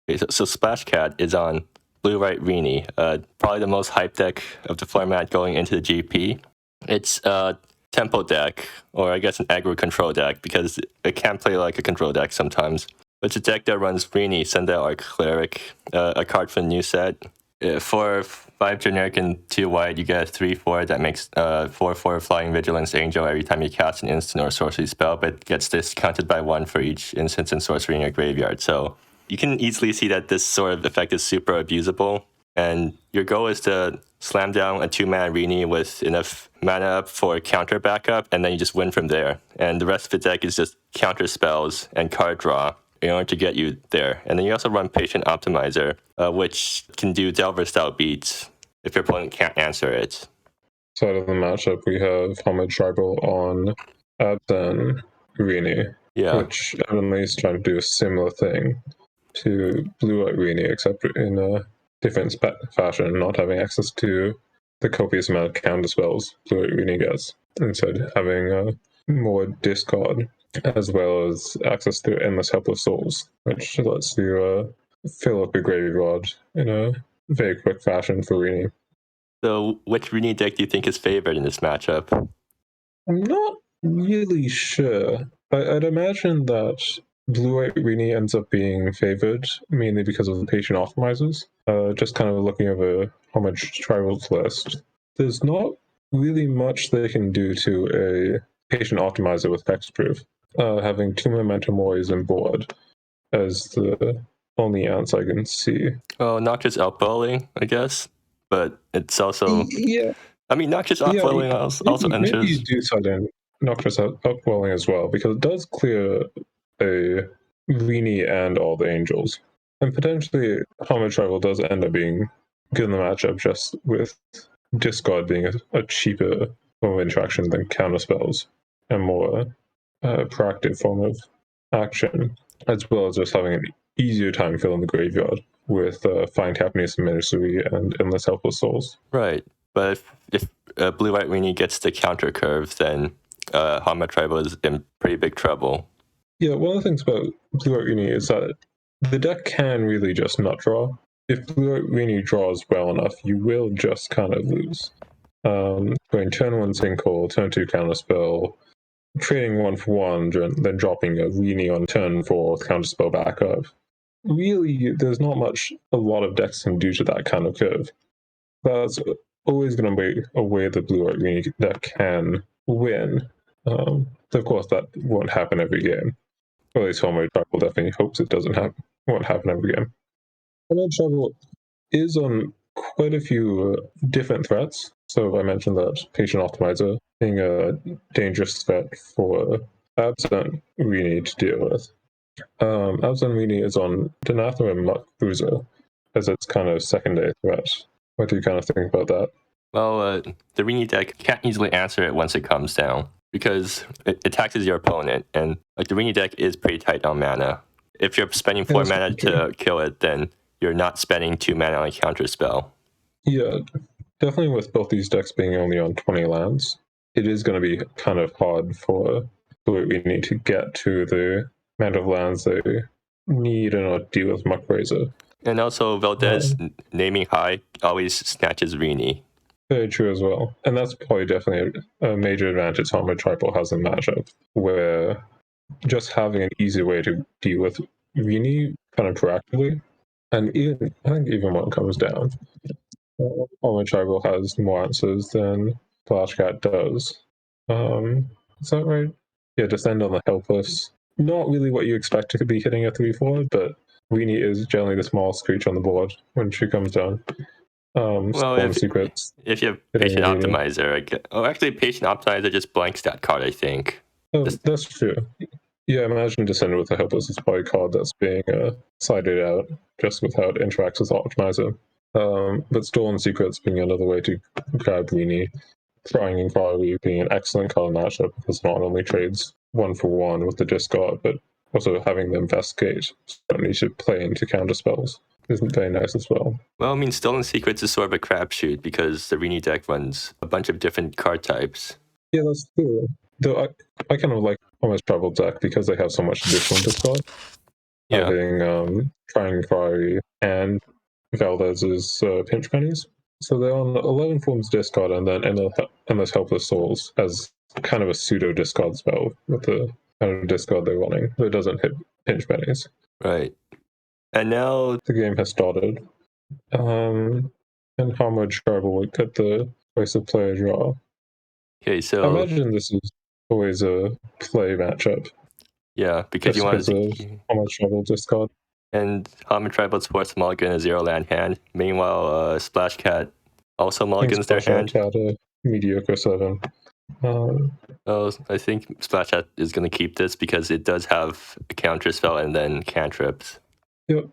Okay, so Splashcat is on blue-white Rini, probably the most hype deck of the format going into the GP. It's a tempo deck, or I guess an aggro control deck, because it can play like a control deck sometimes. It's a deck that runs Rini, Sendai Arc Cleric, a card from the new set. For 5 generic and 2 white, you get a 3/4 that makes 4/4 Flying Vigilance Angel every time you cast an instant or sorcery spell, but gets discounted by 1 for each instant and sorcery in your graveyard. So you can easily see that this sort of effect is super abusable. And your goal is to slam down a 2-mana Rini with enough mana up for counter backup, and then you just win from there. And the rest of the deck is just counter spells and card draw in order to get you there. And then you also run Patient Optimizer, which can do Delver-style beats if your opponent can't answer it. Side of the matchup, we have Homage Tribal on Abzan Rini, which evidently is trying to do a similar thing to Blue-White Rini, except in a different fashion, not having access to the copious amount of counter spells Blue-White Rini gets, instead having more discard, as well as access to Endless Helpless Souls, which lets you fill up your graveyard in a very quick fashion for Rini. So which Rini deck do you think is favored in this matchup? I'm not really sure. I'd imagine that Blue-White Rini ends up being favored, mainly because of the Patient Optimizers. Just kind of looking over Homage Tribal's list, there's not really much they can do to a Patient Optimizer with Hexproof. Having 2 Momentum Warriors on board as the only answer I can see. Oh, Noxious Outbowling, I guess. But it's also... Yeah. I mean, Noxious Outbowling also enters... Maybe you do side in Noxious Outbowling as well, because it does clear a Rini and all the Angels. And potentially, Homage Tribal does end up being good in the matchup, just with Discard being a cheaper form of interaction than counter spells, and more proactive form of action, as well as just having an easier time filling the graveyard with Find Happiness Ministry and Endless Helpless Souls. Right, but if Blue-White Rini gets the counter curve, then Homage Tribal is in pretty big trouble. Yeah, one of the things about Blue-White Rini is that the deck can really just nut draw. If Blue-White Rini draws well enough, you will just kind of lose. Going turn 1 Sinkhole, turn 2 Counterspell, trading 1 for 1, then dropping a Rini on turn 4 with Counterspell backup. Really, there's not much a lot of decks can do to that kind of curve. That's always going to be a way the Blue-White Rini deck can win. Of course, that won't happen every game. Or at least Homage Tribal definitely hopes it won't happen every game. Homage Tribal is on quite a few different threats. So I mentioned that Patient Optimizer being a dangerous threat for Abzan Rini to deal with. Abzan Rini is on Denathra and Muck Bruiser as its kind of secondary threat. What do you kind of think about that? Well, the Rini deck can't easily answer it once it comes down, because it taxes your opponent, and like the Rini deck is pretty tight on mana. If you're spending 4 mana to kill it, then you're not spending 2 mana on a counter spell. Yeah, definitely with both these decks being only on 20 lands, it is going to be kind of hard for we need to get to the amount of lands they need in order to deal with Muckraiser. And also, Valdez naming high always snatches Rini. Very true as well. And that's probably definitely a major advantage Homage Tribal has in matchup, where just having an easy way to deal with Rini kind of proactively, and I think even when it comes down, Homage Tribal has more answers than Splashcat does. Is that right? Yeah, Descend on the Helpless. Not really what you expect to be hitting a 3/4, but Rini is generally the smallest creature on the board when she comes down. Well, if you have Patient Optimizer, actually Patient Optimizer just blanks that card, I think. Oh, that's true. Yeah, imagine Descend with the Helpless is probably a card that's being sided out just with how it interacts with Optimizer. But Stolen Secrets being another way to grab Rini. Prying Inquiry being an excellent card matchup because not only trades 1 for 1 with the discard, but also having the Investigate, so you don't need to play into counter spells, isn't very nice as well. Well, I mean, Stolen Secrets is sort of a crapshoot because the Rini deck runs a bunch of different card types. Yeah, that's true. Though I kind of like Homage Tribal deck because they have so much additional discard. Yeah. having Trying Fiery and Valdez's Pinch Pennies. So they're on 11 forms discard, and then Endless Helpless Souls as kind of a pseudo discard spell with the kind of discard they're running. But it doesn't hit Pinch Pennies. Right. And now The game has started. And how much trouble would get the choice of player draw. okay, I so imagine this is always a play matchup, yeah, because just you wanted because of how much trouble discard. and Harmon Tribal sports mulligan a 0-land hand. Meanwhile, Splashcat also mulligans their hand. Splashcat had a mediocre 7. Oh, I think Splashcat is going to keep this because it does have a counter spell and then cantrips. Yep,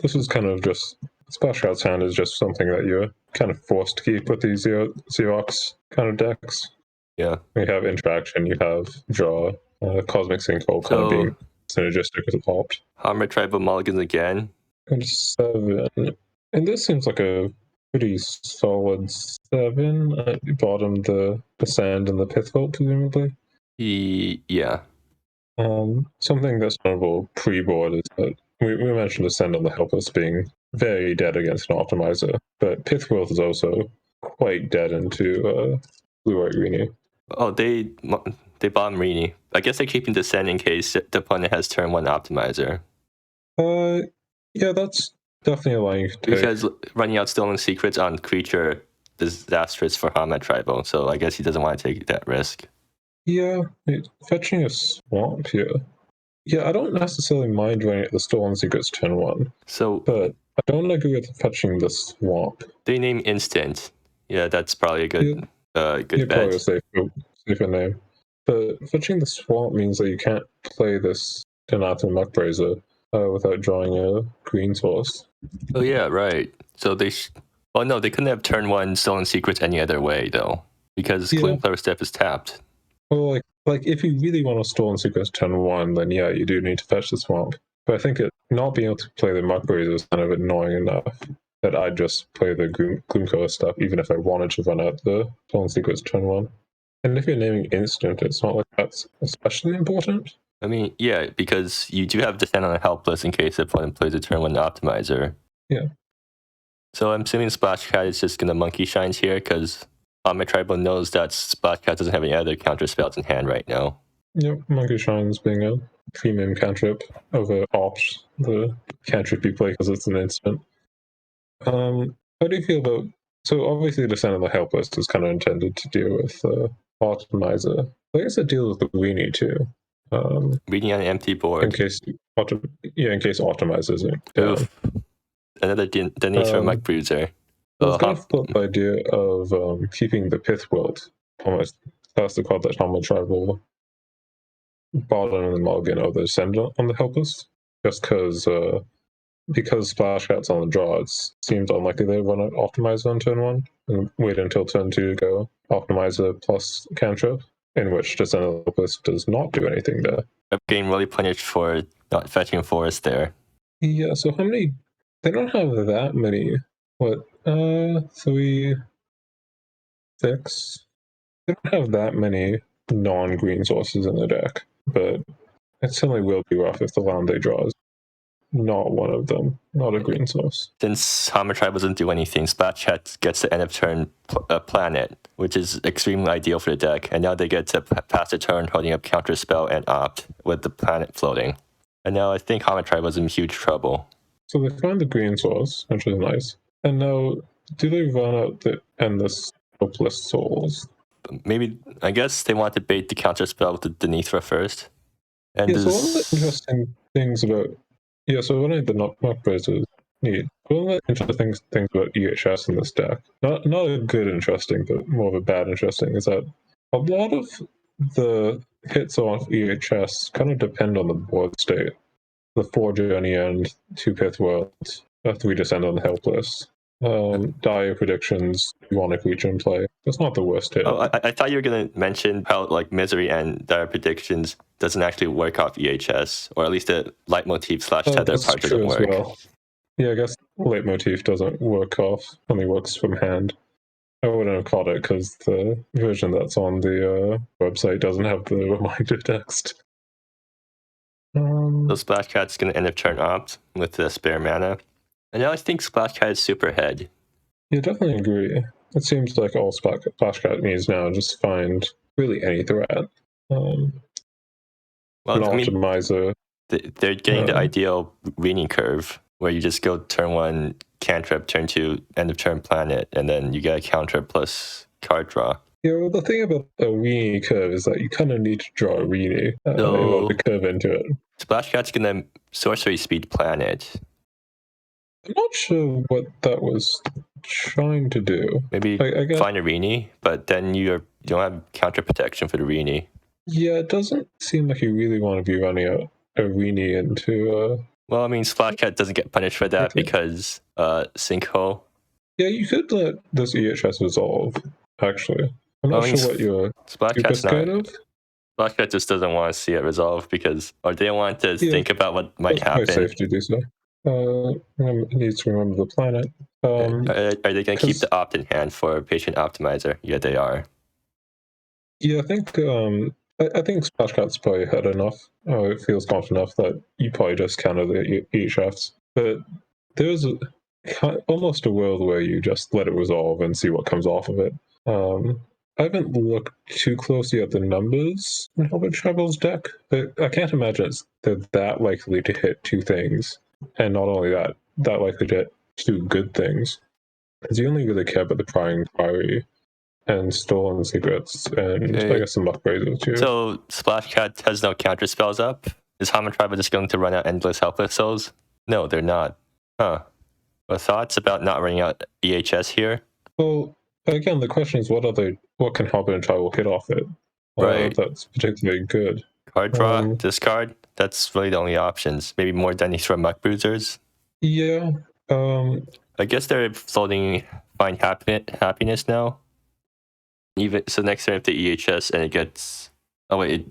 this is kind of just Splashcat's hand is just something that you're kind of forced to keep with these Xerox kind of decks. Yeah. You have interaction, you have draw, Cosmic Sinkhole kind of being synergistic with the opt. Harmon Tribal mulligans again. And 7. And this seems like a pretty solid 7 at the bottom, the sand and the pithvault, presumably. Yeah. Something that's notable pre-board is that we mentioned the sand and the helpless being very dead against an optimizer, but pithvault is also quite dead into blue-white Rini. Oh, they bomb Rini. I guess they're keeping the send in case the opponent has turn 1 optimizer. Yeah, that's definitely a line you could take. Because running out stolen secrets on creature is disastrous for Harmon Tribal, so I guess he doesn't want to take that risk. Yeah, fetching a swamp here. Yeah, I don't necessarily mind running at the stolen secrets turn 1. So, but I don't agree with fetching the swamp. They name instant. Yeah, that's probably a good good bet. Probably a safer name. But fetching the swamp means that you can't play this Donato Muckbrazer without drawing a green source. Oh yeah, right. So they well no, they couldn't have turn 1 stolen secrets any other way though. Because Clue Player Step is tapped. Well like if you really want a stolen secrets turn 1, then yeah, you do need to fetch the swamp. But I think not being able to play the Muckbrazer is kind of annoying enough that I'd just play the Gloomcover stuff, even if I wanted to run out the stolen secrets turn 1. And if you're naming instant, it's not like that's especially important. I mean, yeah, because you do have Descent on a helpless in case the opponent plays a turn 1 optimizer. Yeah. So I'm assuming Splashcat is just gonna monkey shines here because my tribal knows that Splashcat doesn't have any other counter spells in hand right now. Yep, monkey shines being a premium cantrip over opt, the cantrip you play because it's an instant. How do you feel about? So obviously, Descent on the helpless is kind of intended to deal with optimizer. I guess it deals with the Rini too. Reading on an empty board. In case optimizer isn't down. Oof. Another Denise Mike Bruiser. I was going to flip the idea of keeping the Pithworld. Almost that's the card that Harmon Tribal bottom and the mulligan or the Descend on the helpless. Just because Splashcat's on the draw, it seems unlikely they run an optimizer on turn 1 and wait until turn 2 to go optimizer plus cantrip, in which Descend on the helpless does not do anything there. I'm getting really punished for not fetching forest there. Yeah, so how many? They don't have that many. What? 3, 6. They don't have that many non-green sources in the deck, but it certainly will be rough if the land they draw is not one of them, not a green source. Since Hammer Tribe doesn't do anything, Splashcat gets the end of turn planet, which is extremely ideal for the deck, and now they get to pass the turn holding up counter spell and opt with the planet floating. And now I think Hammer Tribe was in huge trouble. So they find the green source, which is nice. And now, do they run out the endless hopeless souls? Maybe, I guess they want to bait the counter spell with the Denithra first. And so one of the interesting things about so one of the Muckbrazers neat. One of the interesting things about EHS in this deck, not a good interesting, but more of a bad interesting, is that a lot of the hits off EHS kind of depend on the board state. The 4 Journey and 2 Pith Worlds, 3 Descend on the Helpless. Dire Predictions, you want a creature in play. That's not the worst hit. Oh, I thought you were going to mention how like Misery and Dire Predictions doesn't actually work off EHS, or at least the leitmotif / tether part doesn't work. Well. Yeah, I guess leitmotif doesn't work off, only works from hand. I wouldn't have caught it because the version that's on the website doesn't have the reminder text. So Splashcat's going to end of turn opt with the spare mana. And now I think Splashcat is super head. Yeah, definitely agree. It seems like all Splashcat needs now just find really any threat. An optimizer. They're getting the ideal Rini curve where you just go turn 1 cantrip, turn 2 end of turn planet, and then you get a counter plus card draw. Yeah, well, the thing about a Rini curve is that you kind of need to draw a Rini in order to curve into it. Splashcat's gonna sorcery speed planet. I'm not sure what that was trying to do. Maybe I guess, find a Rini, but then you don't have counter protection for the Rini. Yeah, it doesn't seem like you really want to be running a Rini into. Well, I mean, Splashcat doesn't get punished for that because Sinkhole. Yeah, you could let this EHS resolve. Actually, I'm not sure what you're super scared of. Splashcat just doesn't want to see it resolve because, or they don't want to think about what might happen. It's safe to do so. It needs to remember the planet. Are they going to keep the opt in hand for Patient Optimizer? Yeah, they are. Yeah, I think Splashcat's probably had enough. It feels confident enough that you probably just counter the EHFs. But there's almost a world where you just let it resolve and see what comes off of it. I haven't looked too closely at the numbers in Helmet Travel's deck, but I can't imagine they're that likely to hit 2 things. And not only that likely to hit 2 good things. Because you only really care about the prying priory and stolen secrets, and I guess some upgrades too. So Splashcat has no counter spells up? Is Hamatriba just going to run out endless helpless souls? No, they're not. Huh. What thoughts about not running out EHS here? Well, again, the question is what can Hamatriba Tribal hit off it? Right. That's particularly good. Card draw, discard. That's really the only options. Maybe more Denny's from Muck Bruisers. Yeah. I guess they're floating Find Happiness now. Even so, next turn if the EHS and it gets. Oh wait,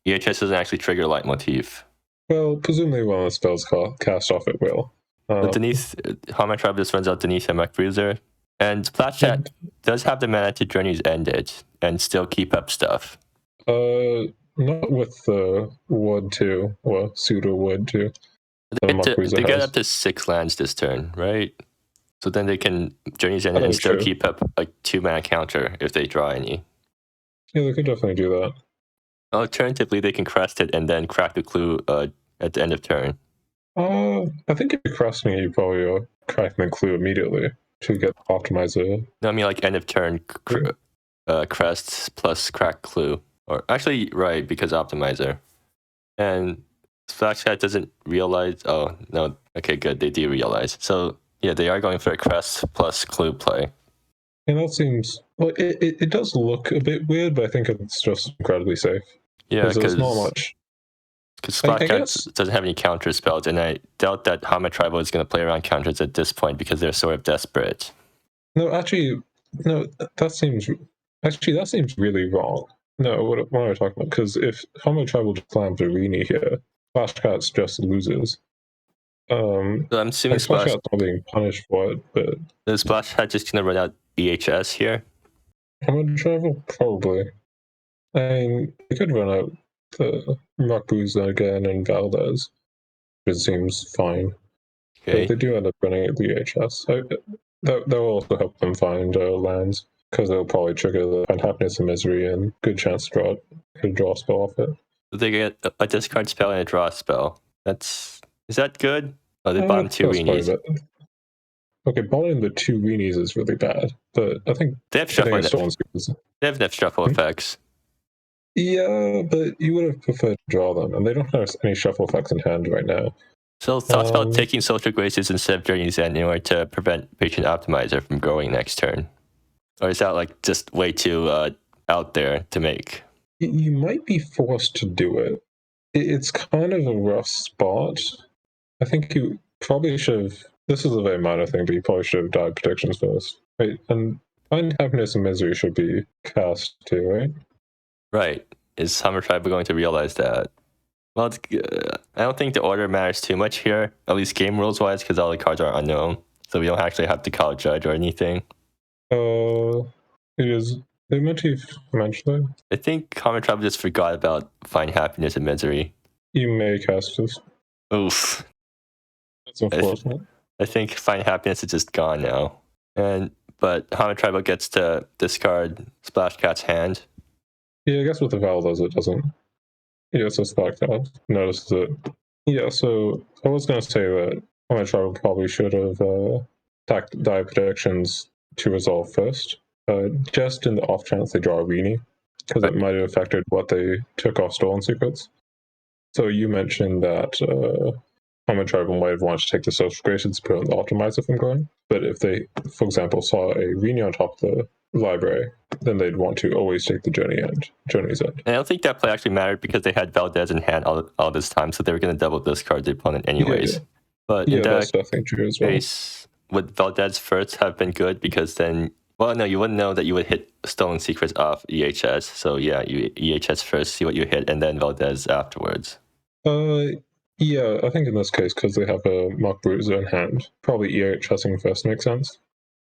EHS doesn't actually trigger Leitmotif. Well, presumably when the spells cast off, it will. But Denise, Hamatriba just runs out Denise and Muck Bruiser, and Splashcat does have the mana to Journey's End it and still keep up stuff. Not with the Wood 2, or pseudo Wood 2. They get up to 6 lands this turn, right? So then they can Journey's End and still keep up like 2 mana counter if they draw any. Yeah, they could definitely do that. Alternatively, they can crest it and then crack the clue at the end of turn. I think if you're cresting it, you probably are cracking the clue immediately to get Optimizer. No, I mean like end of turn crests plus crack clue. Or actually, right, because Optimizer. And Splashcat doesn't realize. Oh, no. Okay, good. They do realize. So, yeah, they are going for a crest plus clue play. And that seems. Well, it does look a bit weird, but I think it's just incredibly safe. Yeah, because there's not much. Because Splashcat doesn't have any counter spells, and I doubt that Hamatriba is going to play around counters at this point because they're sort of desperate. No, that seems really wrong. No, what am I talking about? Because if Hamatriba just slams a Rini here, Splashcat just loses. So I'm assuming Splashcat's not being punished for it, but is Splashcat just going to run out EHS here? Hamatriba? Probably. I mean, they could run out the Rakuza again and Valdez, which seems fine. Okay. But they do end up running at the EHS. That will also help them find lands, because they'll probably trigger the Find Happiness and Misery and good chance to draw a spell off it. So they get a discard spell and a draw spell. Is that good? Oh, they bottom 2 Rinis. Okay, bottoming the 2 Rinis is really bad, but I think they have shuffle. They have shuffle effects. Yeah, but you would have preferred to draw them, and they don't have any shuffle effects in hand right now. So thoughts about taking Social Graces instead of Journey's End in order to prevent Patient Optimizer from growing next turn? Or is that like just way too out there to make? You might be forced to do it. It's kind of a rough spot. I think you probably should have. This is a very minor thing, but you probably should have died predictions first. Right, and Find Happiness and Misery should be cast too, right? Right. Is Hamatriba going to realize that? Well, I don't think the order matters too much here, at least game rules wise, because all the cards are unknown, so we don't actually have to call a judge or anything. It is. They mentioned that. I think Hamatriba just forgot about Find Happiness and Misery. You may cast this. Oof. That's unfortunate. I think Find Happiness is just gone now. But Hama Tribal gets to discard Splashcat's hand. Yeah, I guess with the Valdos it doesn't. Yeah, so Splashcat notices it. Yeah, so I was going to say that Hama Tribal probably should have attacked die predictions to resolve first, just in the off chance they draw a Rini, because it might have affected what they took off Stolen Secrets. So you mentioned that Hama Tribal might have wanted to take the social creations to put on the optimizer from going, but if they, for example, saw a Rini on top of the library, then they'd want to always take the journey's end. And I don't think that play actually mattered because they had Valdez in hand all this time, so they were going to double discard the opponent anyways. Yeah. But in that's that definitely true as well. case, would Valdez first have been good? Because then, well, no, you wouldn't know that you would hit Stolen Secrets off EHS. So yeah, you EHS first, see what you hit, and then Valdez afterwards. Yeah, I think in this case, because they have a Muck Bruiser in hand, probably EHSing first makes sense.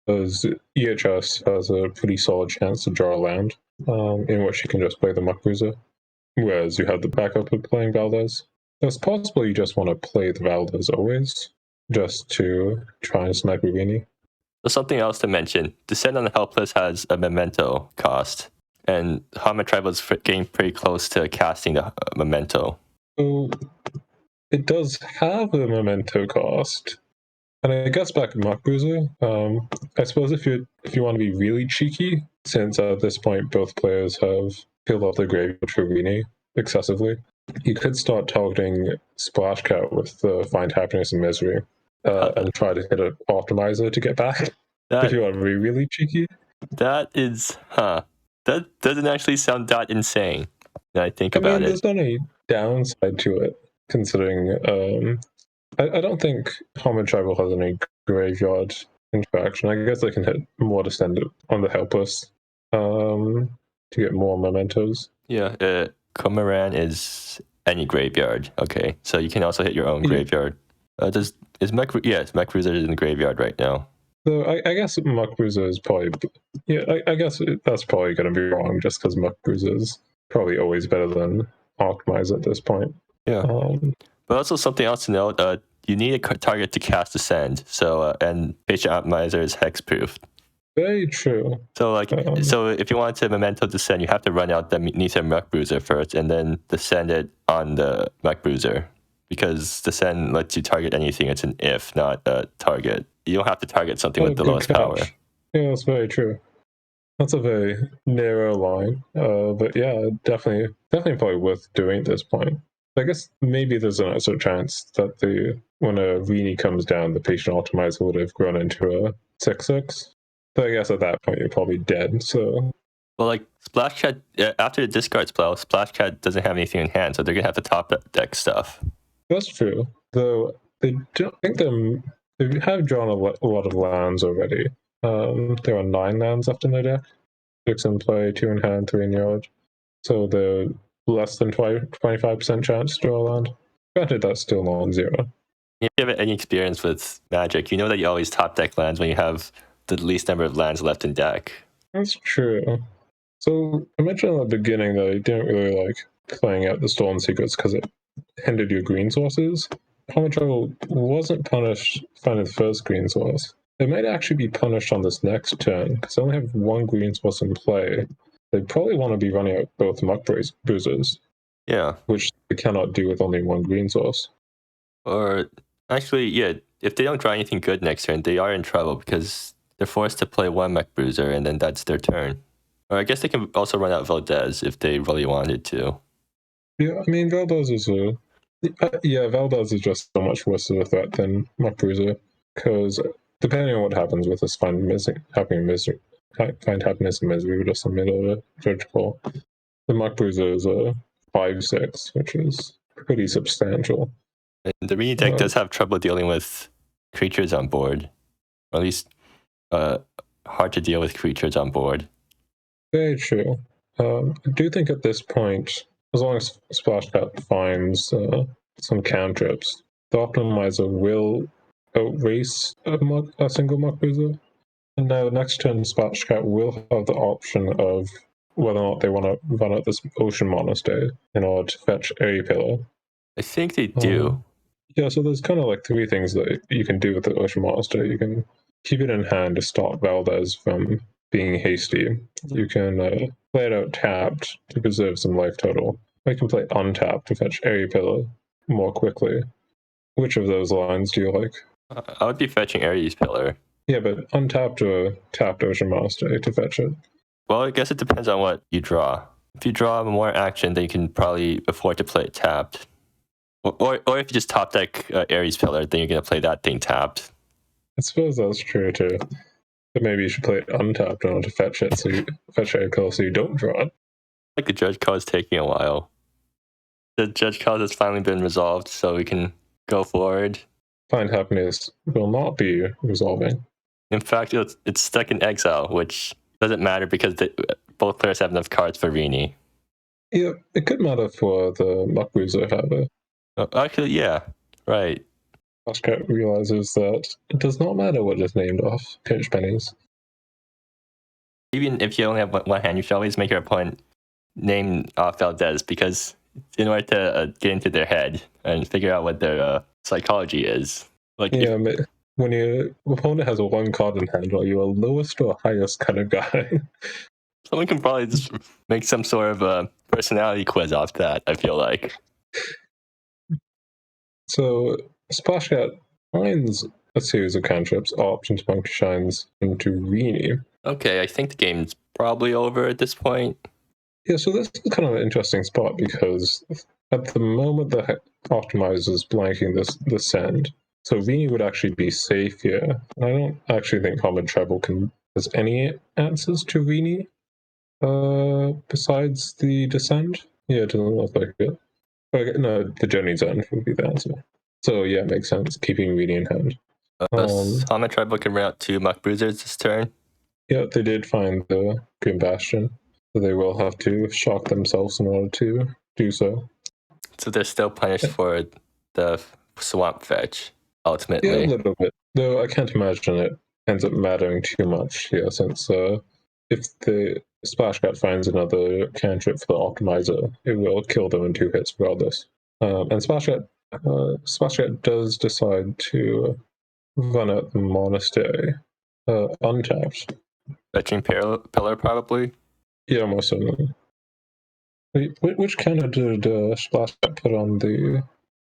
Because EHS has a pretty solid chance to draw a land, in which you can just play the Muck Bruiser. Whereas you have the backup of playing Valdez. It's possible you just want to play the Valdez always, just to try and snipe a Rini. So something else to mention, Descent on the Helpless has a memento cost, and Hama Tribal is getting pretty close to casting the memento. So it does have a memento cost. And I guess back in Muck Bruiser, I suppose if you want to be really cheeky, since at this point both players have filled up their graveyard for Rini excessively, you could start targeting Splashcat with the Find Happiness and Misery, and try to hit an optimizer to get back. If you want to be really cheeky. That is, that doesn't actually sound that insane. When I think about it. There's not any downside to it, considering I don't think Hama Tribal has any graveyard interaction. I guess they can hit more Descendant on the Helpless to get more mementos. Yeah, Cormoran is any graveyard. Okay, so you can also hit your own graveyard. Is Mech Cruiser in the graveyard right now. So I guess Muck Bruiser is probably, I guess that's probably going to be wrong just because Muck Bruiser is probably always better than Optimize at this point. Yeah. But also something else to note, you need a target to cast Ascend. So and Patient Optimizer is hexproof. Very true. So so if you want to Memento Descend, you have to run out the Nisa Muck Bruiser first, and then descend it on the Muck Bruiser, because Descend lets you target anything. It's an if, not a target. You don't have to target something with the lowest power. Yeah, that's very true. That's a very narrow line, but yeah, definitely probably worth doing at this point. I guess maybe there's an extra chance that when a Rini comes down, the Patient Optimizer would have grown into a 6/6. But I guess at that point you're probably dead. So, well, like Splashcat, after the discard spell, Splashcat doesn't have anything in hand, so they're gonna have to top deck stuff. That's true. Though they don't think they have drawn a lot of lands already. There are 9 lands left in their deck. 6 in play, 2 in hand, 3 in yard. So they're less than 25% chance to draw a land. Granted, that's still non-zero. If you have any experience with Magic, you know that you always top deck lands when you have the least number of lands left in deck. That's true. So I mentioned at the beginning that I didn't really like playing out the Stolen Secrets because it hindered your green sources. Hama Tribal wasn't punished finding the first green source. They might actually be punished on this next turn because they only have 1 green source in play. They probably want to be running out both Muck Bruisers. Yeah. Which they cannot do with only 1 green source. Or actually, yeah, if they don't draw anything good next turn, they are in trouble because they're forced to play 1 Muck Bruiser and then that's their turn. Or I guess they can also run out Valdez if they really wanted to. Yeah, Valdez is Valdez is just so much worse of a threat than Muck Bruiser, because depending on what happens with this Find Happiness and Misery, we just submit a Judge Call. The Muck Bruiser is a 5/6, which is pretty substantial. And the Rini deck does have trouble dealing with creatures on board, or at least hard to deal with creatures on board. Very true. I do think at this point, as long as Splashcat finds some cantrips, the Optimizer will outrace a single Muck Bruiser. And now next turn, Splashcat will have the option of whether or not they want to run out this Ocean Monastery in order to fetch a pillar. I think they do. Yeah, so there's kind of like three things that you can do with the Ocean Master. You can keep it in hand to stop Valdez from being hasty. You can play it out tapped to preserve some life total. Or you can play it untapped to fetch Airy Pillar more quickly. Which of those lines do you like? I would be fetching Ares Pillar. Yeah, but untapped or tapped Ocean Master to fetch it. Well, I guess it depends on what you draw. If you draw more action, then you can probably afford to play it tapped. Or if you just top deck Ares Pillar, then you're going to play that thing tapped. I suppose that's true too. But maybe you should play it untapped in order to fetch it, so you fetch Airy Pillar so you don't draw it. Like the judge call is taking a while. The judge call has finally been resolved, so we can go forward. Find Happiness will not be resolving. In fact, it's stuck in exile, which doesn't matter because both players have enough cards for Rini. Yeah, it could matter for the Muck Bruiser, however. Actually, yeah, right. Splashcat realizes that it does not matter what is named off pinch pennies. Even if you only have one hand, you should always make your opponent name off Valdez, because in order to get into their head and figure out what their psychology is. Like, yeah, when your opponent has a one card in hand, are you a lowest or highest kind of guy? Someone can probably just make some sort of a personality quiz off that, I feel like. So, Splashcat finds a series of cantrips, options, puncture shines into Rini. Okay, I think the game's probably over at this point. Yeah, so this is kind of an interesting spot because at the moment the optimizer is blanking this send, so Rini would actually be safe here. And I don't actually think Common Treble has any answers to Rini besides the descent. Yeah, it doesn't look like it. Okay, no, the Journey's End would be the answer. So yeah, it makes sense keeping Rini in hand. Hama Tribal can run out 2 Muck Bruisers this turn. Yeah, they did find the Green Bastion, so they will have to shock themselves in order to do so. So they're still punished for the swamp fetch, ultimately. Yeah, a little bit. Though I can't imagine it ends up mattering too much here, since if the Splashcat finds another cantrip for the optimizer, it will kill them in 2 hits regardless. And Splashcat does decide to run out the monastery untapped. Fetching Pillar, probably? Yeah, most certainly. Wait, which counter did Splashcat put on the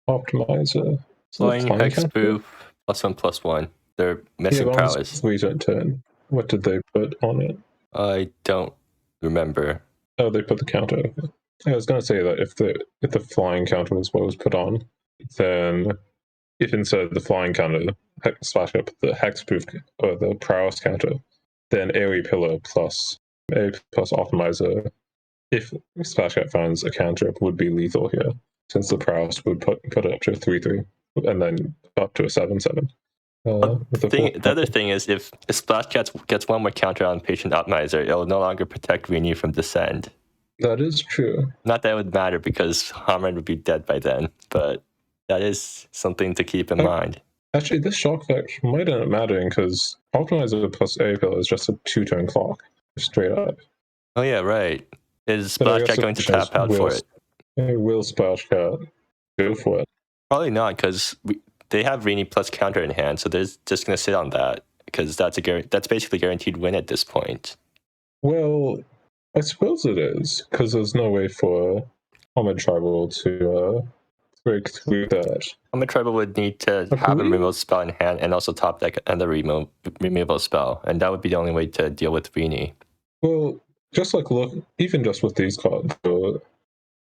optimizer? Flying Hexproof, +1/+1. They're missing prowess. We don't turn. What did they put on it? I don't remember. Oh, they put the counter. I was going to say that if the flying counter was what was put on, then if instead of the flying counter, Splashcat put the hexproof or the prowess counter, then Airy Pillar plus A plus optimizer, if Splashcat finds a cantrip, would be lethal here, since the prowess would put it up to a 3/3 and then up to a 7/7. The other thing is, if Splashcat gets one more counter on Patient Optimizer, it will no longer protect Rini from Descend. That is true. Not that it would matter, because Hammer would be dead by then, but that is something to keep in mind. Actually, this shock fetch might end up mattering, because Optimizer plus A-Pill is just a 2-turn clock, straight up. Oh yeah, right. Is Splashcat going to tap out for it? Will Splashcat go for it? Probably not, because they have Rini plus counter in hand, so they're just going to sit on that, because that's basically guaranteed win at this point. Well, I suppose it is, because there's no way for Homid Tribal to break through that. Homid Tribal would need to have a removal spell in hand and also top deck another removal spell, and that would be the only way to deal with Rini. Well, just like even just with these cards, the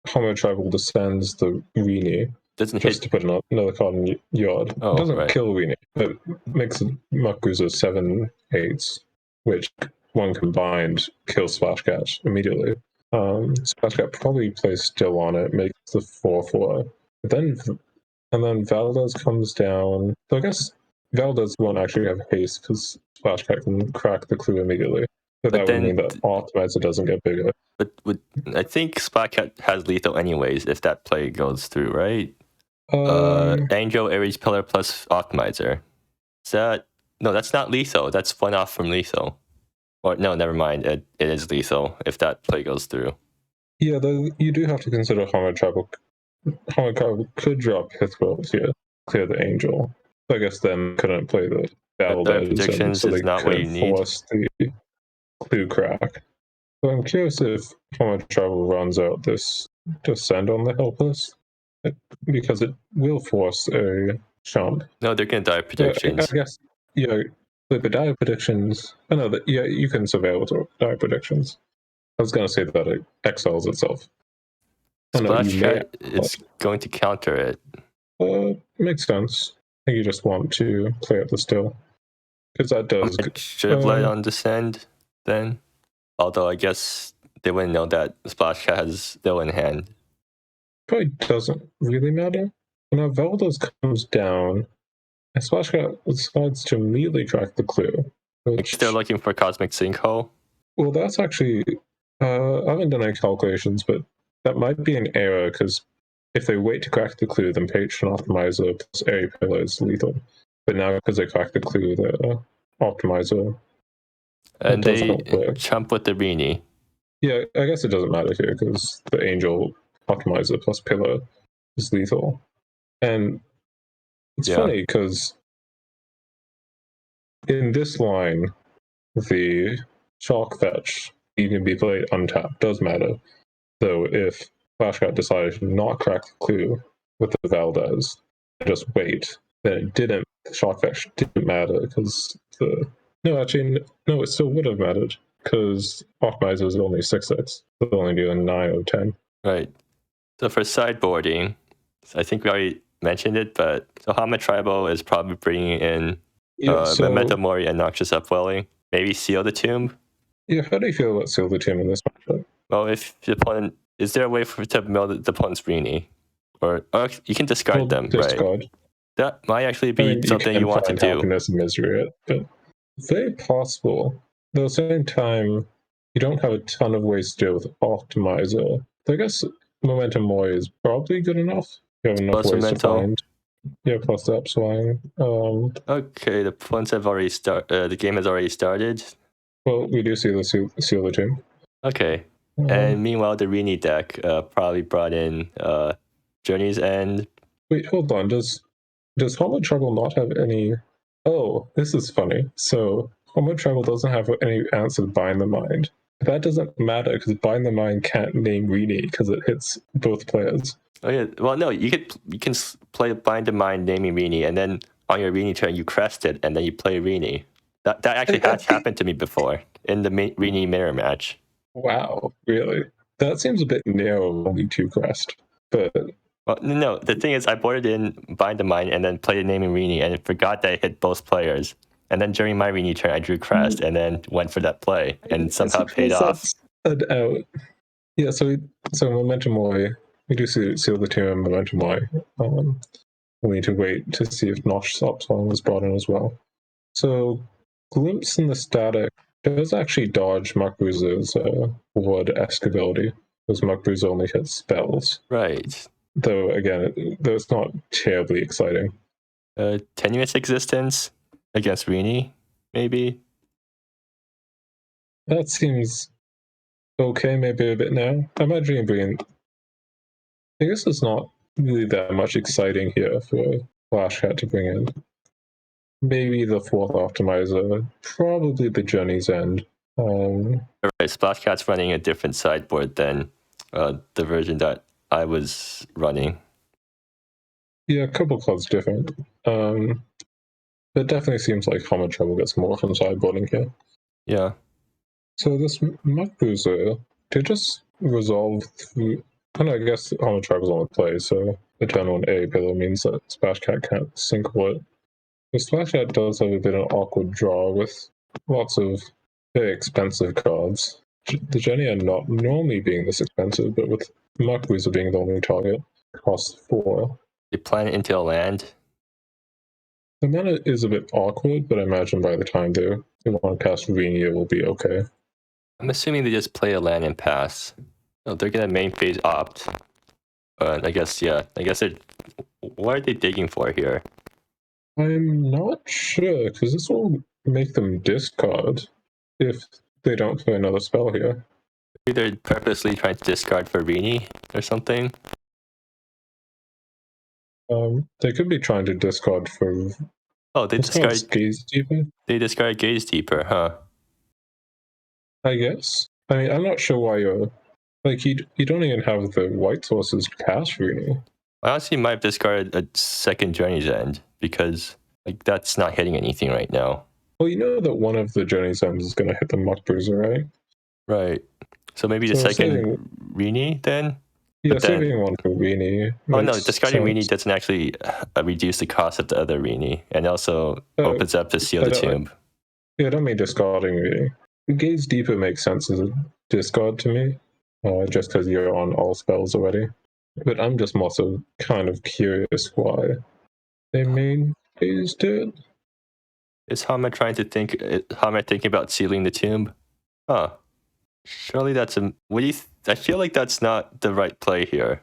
Homid Tribal descends the Rini. To put another card in yard. It doesn't kill Rini, but makes Muck Bruiser 7/8, which one combined kills Splashcat immediately. Splashcat probably plays still on it, makes the 4/4. And then Valdez comes down. So I guess Valdez won't actually have haste because Splashcat can crack the clue immediately. So that would mean that Optimizer doesn't get bigger. But I think Splashcat has lethal anyways if that play goes through, right? Angel, Ares Pillar plus Optimizer. No, that's not lethal. That's one off from lethal. Or no, never mind. It is lethal if that play goes through. Yeah, you do have to consider Homid Tribal Homicide could drop Hithwell here, clear the Angel. I guess then couldn't play the Valdez, predictions so is they not what you couldn't need. force the clue crack. So I'm curious if Comet Travel runs out this Descend on the Helpless, because it will force a jump. No, they're gonna die I predictions. guess, yeah, the dire predictions. I know that, yeah, you can surveil with dire predictions. I was going to say that it exiles itself. I know you may. Splashcat is going to counter it. Makes sense. I think you just want to play up the still. Because that does. Should have led on Descend then. Although I guess they wouldn't know that Splashcat has still in hand. Probably doesn't really matter. Now Valdez comes down, and Splashcat decides to immediately track the clue. Which, they're looking for Cosmic Sinkhole. Well, that's actually. I haven't done any calculations, but that might be an error because if they wait to crack the clue, then Patron Optimizer plus Area Pillar is lethal. But now because they cracked the clue, the Optimizer. And they chump with the Rini. Yeah, I guess it doesn't matter here because the Angel Optimizer plus Pillar is lethal. And it's funny because in this line, the Chalk Fetch, even be played untapped, does matter. So if Splashcat decided to not crack the clue with the Valdez and just wait, then it didn't. The Shock Fetch didn't matter because it still would have mattered because Optimizer is only 6/6. They'll only do a 9 or 10. Right. So for sideboarding, I think we already mentioned it, but so Hama Tribal is probably bringing in Memento Mori and Noxious Upwelling. Maybe Seal the Tomb. Yeah, how do you feel about Seal the Tomb in this matchup? Well, if the opponent, is there a way to mill the opponent's Rini? Or you can discard them, discard. Right? That might actually be something you want to do. Happiness and misery, but very possible. At the same time, you don't have a ton of ways to deal with Optimizer. So I guess Momentum Mori is probably good enough. You have enough ways to find. Yeah, plus the upswing. Okay, the points have already started. The game has already started. Well, we do see the Seal the Tomb. Okay. And meanwhile, the Rini deck probably brought in Journey's End. Wait, hold on. Does Homa Trouble not have any? Oh, this is funny. So Homa Trouble doesn't have any answer to Bind the Mind. That doesn't matter because Bind the Mind can't name Rini because it hits both players. Oh yeah. Well, no, you can play Bind the Mind naming Rini, and then on your Rini turn you crest it, and then you play Rini. That actually has happened to me before in the Rini mirror match. Wow, really? That seems a bit narrow, only 2 crest. But well, no, the thing is, I boarded in Bind the Mind and then played naming Rini, and I forgot that I hit both players. And then during my Rini turn, I drew crest and then went for that play, and somehow paid off. Out. Yeah, so Momentum Mori, we do seal the Tomb and Momentum Mori. We need to wait to see if Nosh Upswing was brought in as well. So Glimpse in the Static does actually dodge Muckboozer's Wood-esque ability, because Muckboozer only hits spells. Right. Though, again, it's not terribly exciting. Tenuous Existence against Rini, maybe? That seems okay, maybe a bit now. I'm imagining bringing... I guess it's not really that much exciting here for Splashcat to bring in. Maybe the 4th Optimizer, probably the Journey's End. Right, Splashcat's running a different sideboard than the version that I was running. Yeah, a couple cards different. It definitely seems like Homa Trouble gets more from sideboarding here. Yeah. So this Muckboozer, they just resolve through... I guess Homa Trouble's on the play, so the turn 1 A pillar means that Splashcat can't sinkhole it. The Splashcat does have a bit of an awkward draw with lots of very expensive cards. The Jenny are not normally being this expensive, but with Muckboozer being the only target, costs 4. They plan it into a land. The mana is a bit awkward, but I imagine by the time they want to cast Rini, it will be okay. I'm assuming they just play a land and pass. Oh, they're gonna main phase opt. I guess, yeah. I guess they're... What are they digging for here? I'm not sure, because this will make them discard if they don't play another spell here. Maybe they're purposely trying to discard for Rini or something. They could be trying to discard for. Oh, they discard Gaze Deeper. They discard Gaze Deeper, huh? I guess. I mean, I'm not sure why you're like you don't even have the white sources cast Rini. I honestly might discard a second Journey's End because like that's not hitting anything right now. Well, you know that one of the Journey's Ends is going to hit the Muck Bruiser, right? Right. So maybe the second Rini then? Yeah, saving one for Rini. Oh no, discarding Rini doesn't actually reduce the cost of the other Rini, and also opens up to seal the tomb. Yeah, I don't mean discarding Rini. Gaze Deeper makes sense as a discard to me, just because you're on all spells already. But I'm just more so kind of curious why they main phased it. Is Hama thinking about sealing the tomb? Huh. Surely that's a. I feel like that's not the right play here.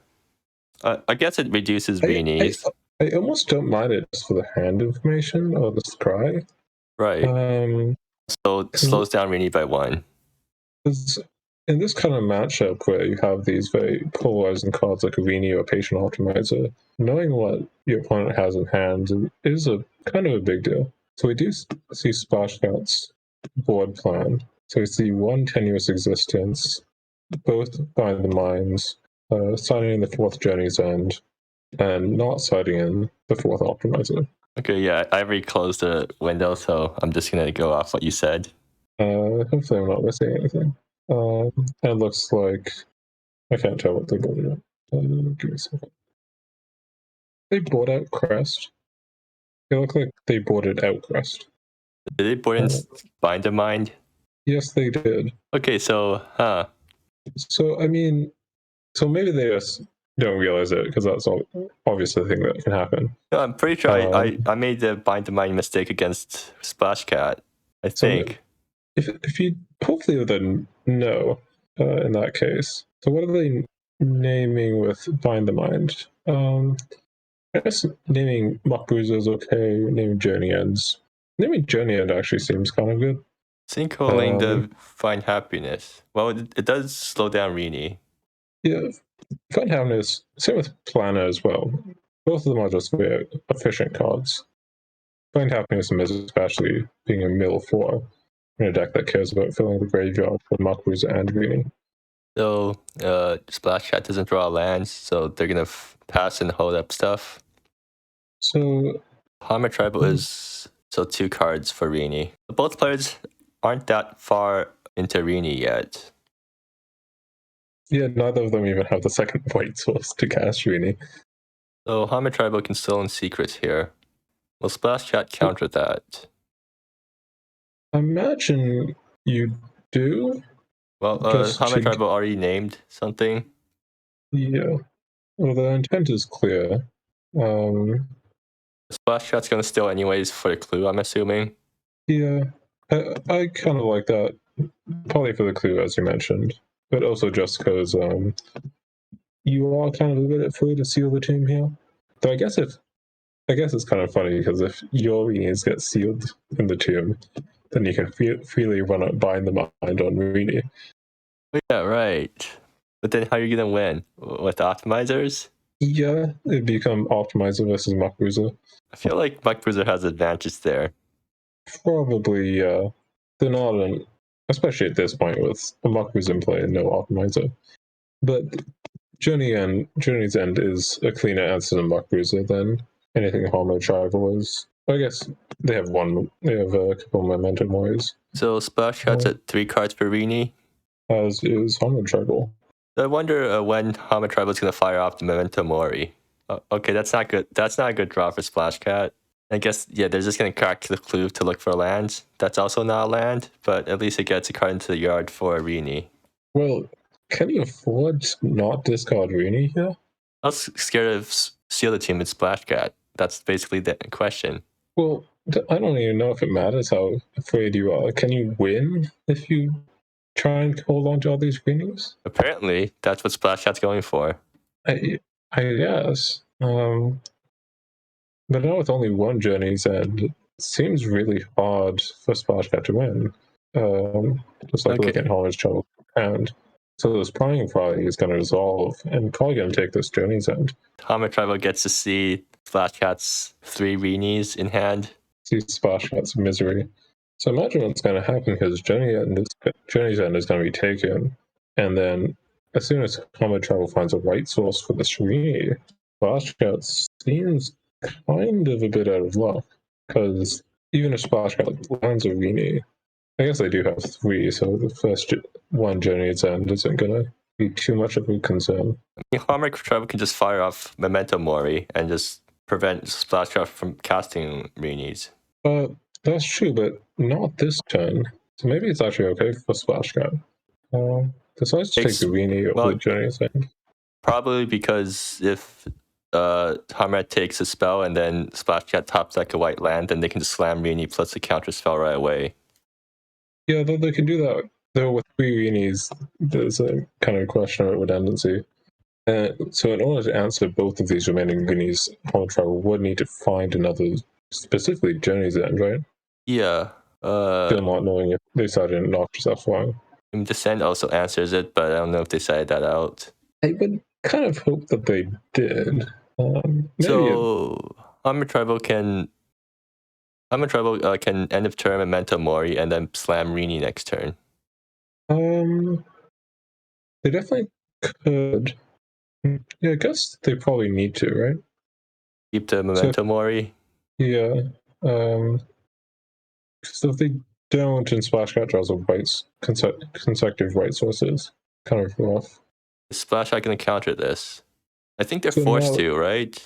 I guess it reduces Rini's. I almost don't mind it just for the hand information or the scry. Right. So it slows down Rini by 1. Because in this kind of matchup where you have these very polarizing cards like Rini or Patient Optimizer, knowing what your opponent has in hand is a kind of a big deal. So we do see Splashcat's board plan. So we see one Tenuous Existence, both Bind the Minds, signing in the 4th Journey's End, and not citing in the 4th Optimizer. Okay, yeah, I already closed the window, so I'm just going to go off what you said. Hopefully I'm not missing anything. And it looks like I can't tell what they bought it at. Give me a second. They bought out Crest. They look like they bought it out Crest. Did they bought in Bind the Mind? Yes, they did. Okay, so, So, I mean, so maybe they just don't realize it because that's obviously a thing that can happen. No, I'm pretty sure I made the Bind the Mind mistake against Splashcat, I think. If you hopefully then know in that case. So what are they naming with Bind the Mind? I guess naming Muck Bruiser is okay. Naming Journey Ends. Naming Journey End actually seems kind of good. Sinkholing the Find Happiness. Well, it does slow down Rini. Yeah, Find Happiness. Same with Planner as well. Both of them are just very efficient cards. Find Happiness and especially being a mill 4 in a deck that cares about filling the graveyard with Muck Bruiser and Rini. So, Splashcat doesn't draw lands, so they're gonna pass and hold up stuff. So, Hammer Tribal is 2 cards for Rini. Both players aren't that far into Rini yet. Yeah, neither of them even have the second white source to cast Rini. So, Hammer Tribal can still in secrets here. Will Splashcat counter that? I imagine you do. Well, Hammer Tribal already named something. Yeah. Well, the intent is clear. Splashcat's gonna steal anyways for the clue, I'm assuming. Yeah. I kind of like that. Probably for the clue, as you mentioned. But also just because you are kind of a bit free to seal the tomb here. Though I guess it's kind of funny because if your Rinis get sealed in the tomb, then you can freely run up Bind the Mind on Rini. Yeah, right. But then how are you gonna win? With optimizers? Yeah, it'd become Optimizer versus Muck Bruiser. I feel like Muck Bruiser has advantages there. Probably, yeah. They're not especially at this point with a Muck Bruiser in play and no Optimizer. But Journey's End is a cleaner answer to Muck Bruiser than anything Hammer Tribal is. I guess they have a couple momentum wise. So Splashcat's at 3 cards per Rini? As is Hammer Tribal. I wonder when Hammer Tribal is going to fire off the Memento Mori. Okay, that's not good. That's not a good draw for Splashcat. I guess, yeah, they're just going to crack the clue to look for lands. That's also not a land, but at least it gets a card into the yard for Rini. Well, can you afford to not discard Rini here? I was scared of seal the team with Splashcat. That's basically the question. Well, I don't even know if it matters how afraid you are. Can you win if you try and hold on to all these Rinis? Apparently, that's what Splashcat's going for. I guess. But now with only one Journey's End, it seems really hard for Splashcat to win. Just like looking at Hammer's Tribal hand. So this prying probably is going to resolve and probably going to take this Journey's End. Hammer Tribal gets to see Splashcat's 3 Rinis in hand. See Splashcat's misery. So imagine what's going to happen because Journey's End is going to be taken, and then as soon as Hammer Tribal finds a right source for this Rini, Splashcat seems kind of a bit out of luck, because even if Splashcat lands a Rini, I guess they do have 3, so the first one Journey's End isn't going to be too much of a concern. I mean, Hammer Tribal can just fire off Memento Mori and just prevent Splashcat from casting Rinis. That's true, but not this turn. So maybe it's actually okay for Splashcat. Decides to take the Rini over the Journey's End. Probably because if Hammer takes a spell and then Splashcat tops like a white land, then they can just slam Rini plus the counter spell right away. Yeah, though they can do that. Though with 3 Rinis, there's a kind of question about redundancy. So in order to answer both of these remaining Rinis, Hammer Tribal would need to find another, specifically Journey's End, right? Yeah. Still not knowing if they decided to knock yourself flying. I mean, Descent also answers it, but I don't know if they decided that out. I would kind of hope that they did. So Hammer Tribal can end of turn Memento Mori and then slam Rini next turn. They definitely could. Yeah, I guess they probably need to, right? Keep the Memento Mori. Yeah. So if they don't, and Splashcat draws a consecutive right sources, kind of rough. Is Splashcat gonna counter this? I think they're forced to, right?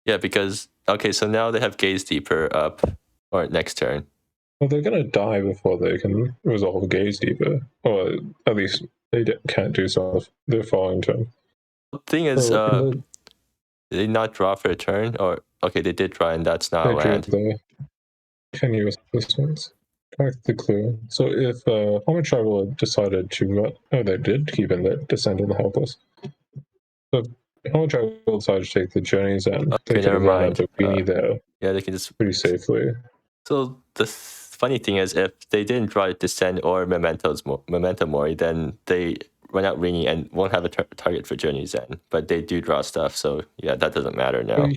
Yeah, because so now they have Gaze Deeper up or next turn. Well, they're gonna die before they can resolve Gaze Deeper, or at least they can't do so the following turn. The thing is, did they not draw for a turn? Or they did draw, and that's not a land. The tenuous distance. Back the clue. So if Hammer Tribal decided to, they did keep in the Descend and the Helpless. So Hammer Tribal decided to take the Journey's End. Okay, never mind. The Rini there. Yeah, they can just pretty safely. So the funny thing is, if they didn't draw Descend or Memento Mori, then they run out Rini and won't have a target for Journey's End. But they do draw stuff, so yeah, that doesn't matter now. Well,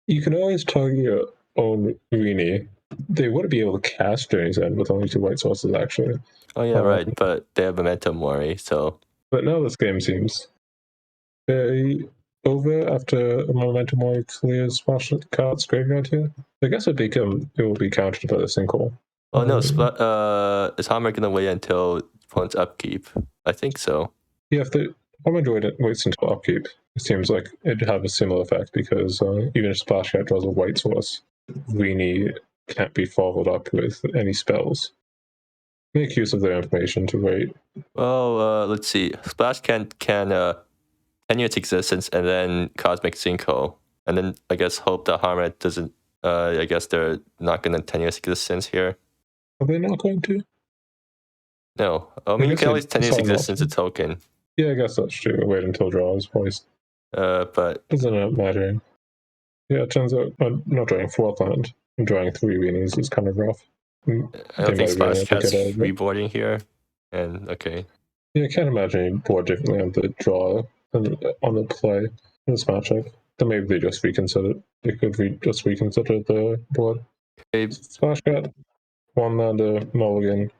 you can always target your own Rini. They wouldn't be able to cast Journey's End with only 2 white sources, actually. Oh yeah, right. But they have Memento Mori, so. But now this game seems very over after a Memento Mori clears Splashcat's graveyard here. I guess it will be countered by the sinkhole. Oh no, is Hammer gonna wait until opponent's upkeep? I think so. Yeah, if the Hammer waits until upkeep, it seems like it'd have a similar effect because even if Splashcat draws a white source, Rini can't be followed up with any spells. Make use of their information to wait. Well, let's see. Splashcat can tenure its existence and then Cosmic Sinkhole, and then I guess hope that Hammer doesn't. I guess they're not going to tenure its existence here. Are they not going to? No. I mean, you can always tenure its existence a token. Yeah, I guess that's true. Wait until draw is poised. But doesn't matter. Yeah, it turns out I'm not drawing 4th land. I'm drawing 3 Rinis is kind of rough. I don't think Splashcat's reboarding here. And okay. Yeah, I can't imagine you board differently on the draw and on the play in this matchup. Then maybe they just reconsider. They could just reconsider the board. Okay. Splashcat, 1 lander, mulligan,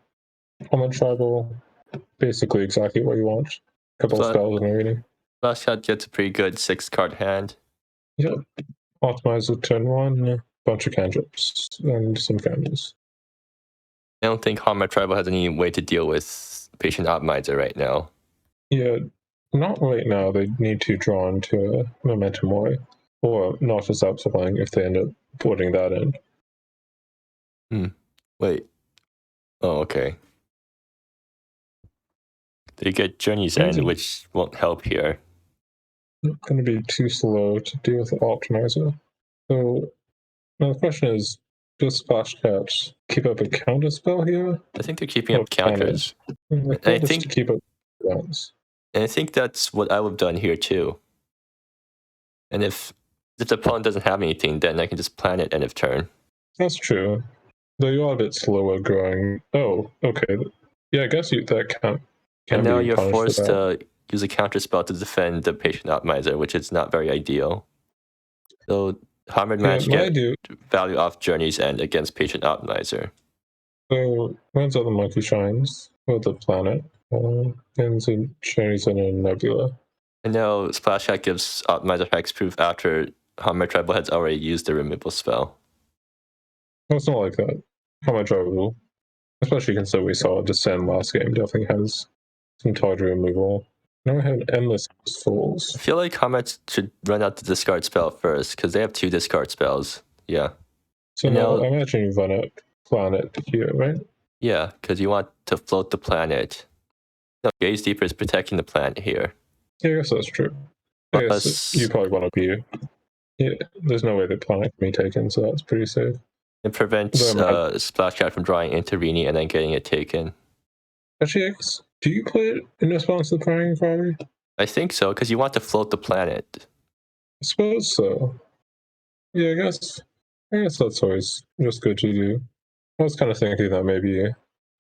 Hammer Tribal, basically exactly what you want. Couple of spells in a reading. Splashcat gets a pretty good 6-card hand. Yep. Optimize with turn 1, bunch of cantrips, and some candles. I don't think Hammer Tribal has any way to deal with Patient Optimizer right now. Yeah, not right now. They need to draw into a Memento Mori, or not just supplying if they end up putting that in. Wait. Oh, okay. They get Journey's End, which won't help here. It's going to be too slow to deal with the Optimizer. So, now the question is, does Splashcat keep up a counter spell here? I think they're keeping up counters. I think to keep up rounds. And I think that's what I would have done here too. And if the opponent doesn't have anything, then I can just plan it end of turn. That's true. Though you are a bit slower growing. Oh, okay. Yeah, I guess that count. can And now be you're punished for forced that. to use a counter spell to defend the patient optimizer, which is not very ideal. So Hammered Yeah, managed to my get do. value off Journey's End against patient optimizer. So runs out the monkey shines with the planet. And Journey's in a nebula. And now Splashcat gives optimizer hexproof after Hammer Treble has already used the removal spell. No, it's not like that. How much trouble, especially considering we saw Descend last game, definitely has some target removal. Now I have endless I souls. feel like Hammer should run out the discard spell first, because they have 2 discard spells. Yeah. So And now now, I imagine you run out planet here, right? yeah, because you want to float the planet. No, Gaze Deeper is protecting the planet here. Yeah, I guess that's true. I guess you Plus, probably want to be. Yeah, there's no way the planet can be taken, so that's pretty safe. it prevents Splashcat from drawing into Rini and then getting it taken. Actually, I guess, do you play it in response to the Prying Probably? I think so, because you want to float the planet. I suppose so. Yeah, I guess that's always just good to do. I was kind of thinking that maybe.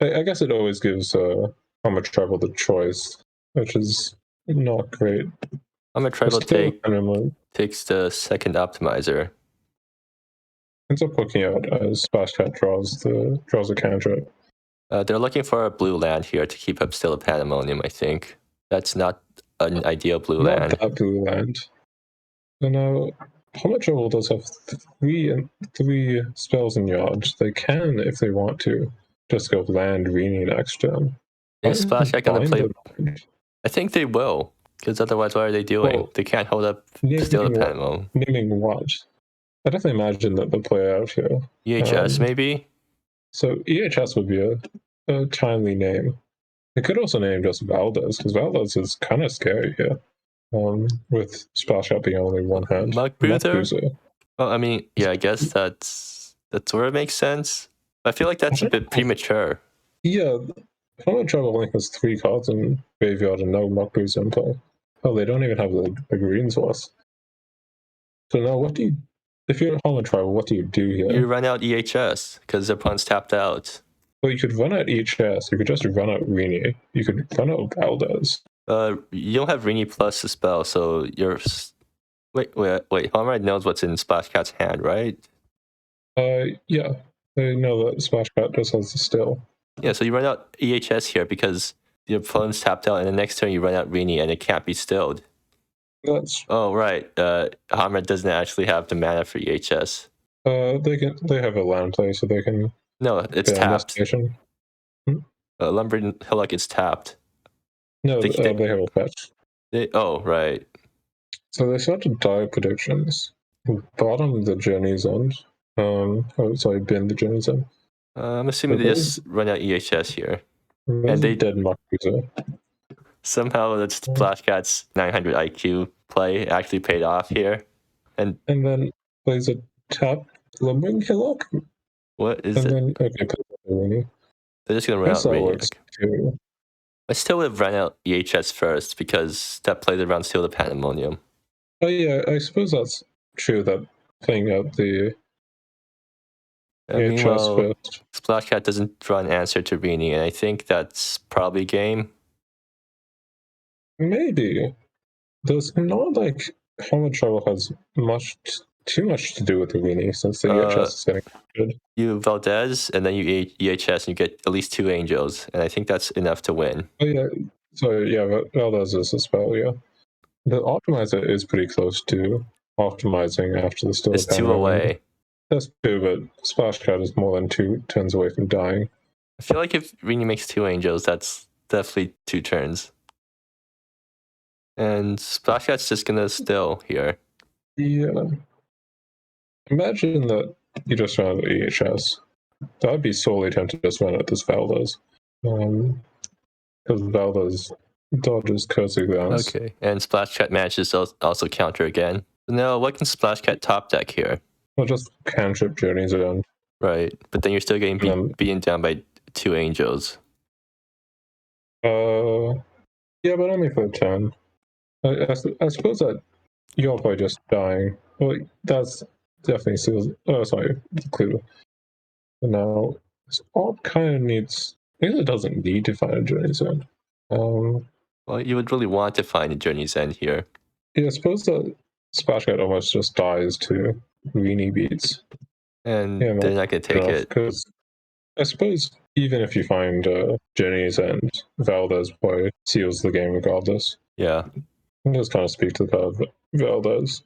I guess it always gives how much travel the choice, which is not great. Hammer Treble Still, minimum takes the second optimizer. ends up looking out as Splashcat draws a cantrip. They're looking for a blue land here to keep up still a Pandemonium, I think. That's not an ideal blue Not land. that blue land. So now, how much trouble does have three spells in yard? They can, if they want to, just go land Rini next turn. Is Splashcat going to play? Bind I think they will, because otherwise, what are they doing? Well, They can't hold up still a Pandemonium. naming what? I definitely imagine that they'll play out here. EHS, maybe? So EHS would be a timely name. They could also name just Valdez, because Valdez is kind of scary here. With Splashcat being only one hand. Mug Bruiser? Well, I mean, yeah, I guess that sort of makes sense. I feel like that's a bit premature. Yeah, Planet Travel Link has 3 cards in graveyard and no Mug Bruiser in play. Oh, they don't even have the green source. So now, if you're at Holland Travel, what do you do here? You run out EHS because the opponent's tapped out. Well, you could run out EHS. You could just run out Rini. You could run out Valdez. You don't have Rini plus the spell, so you're. Wait. Homride knows what's in Splashcat's hand, right? Yeah. They know that Splashcat just has the still. Yeah, so you run out EHS here because the opponent's tapped out, and the next turn you run out Rini, and it can't be stilled. Oh, right. Hammer doesn't actually have the mana for EHS. They have a land play, so they can. No, it's tapped. Lumbering Hillock is tapped. No, they have a fetch. Oh, right. So they start to die predictions. Bottom of the journey's end. Sorry, bin the journey's end. I'm assuming they just run out EHS here. And they dead Muck Bruiser. Somehow that Splashcat's 900 IQ play actually paid off here. And then plays a tap Lumbering Hillock? What is it? Then, okay, they're just going to run out Rini. Too. I still would have run out EHS first because that plays around still the Pandemonium. Oh yeah, I suppose that's true, that playing out the EHS first. Splashcat doesn't draw an answer to Rini, and I think that's probably game. Maybe. There's not like how much trouble has too much to do with the Rini since the EHS is getting good. You Valdez, and then you EHS, and you get at least 2 angels, and I think that's enough to win. Oh yeah, so yeah, Valdez is a spell, yeah. The optimizer is pretty close to optimizing after the still. It's 2 away. That's 2, but Splashcat is more than 2 turns away from dying. I feel like if Rini makes 2 angels, that's definitely 2 turns. And Splashcat's just gonna still here. Yeah. Imagine that you just run out EHS. That would be solely tempted to just run out this Valdez. Because Valdez dodges Cursing Glance. Okay, and Splashcat manages to also counter again. Now, what can Splashcat top deck here? Well, just cantrip Journey's End. Right, but then you're still getting beaten down by 2 angels. Yeah, but only for a turn. I suppose that you're probably just dying. Well, that's definitely seals. Oh, sorry, clue. Now, this alt kind of needs. I guess it doesn't need to find a Journey's End. Well, you would really want to find a Journey's End here. Yeah, I suppose that Splashcat almost just dies to Rini beats. And Yeah, they're not going to take it. Because I suppose even if you find Journey's End, Valdez probably seals the game regardless. Yeah. It does kind of speak to the card that Valdez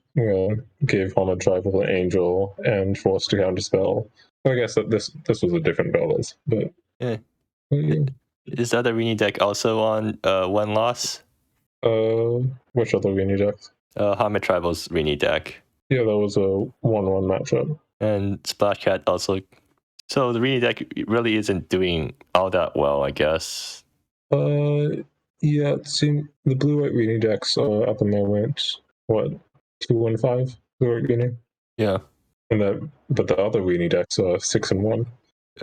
gave Honored Tribal an Angel and forced to counterspell. I guess that this was a different Valdez, but Yeah. yeah. Is that a Rini deck also on one loss? Which other Rini decks? Hamid Tribal's Rini deck. Yeah, that was a 1-1 matchup. And Splashcat also. So the Rini deck really isn't doing all that well, I guess. Yeah, it seems the blue-white Rini decks are at the moment, what, 2-1-5 blue-white Rini? Yeah. But the other Rini decks are 6-1.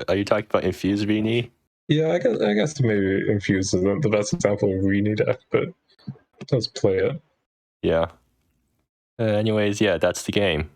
Are you talking about Infused Rini? Yeah, I guess maybe Infused is the best example of Rini deck, but let's play it. Yeah. Anyways, yeah, that's the game.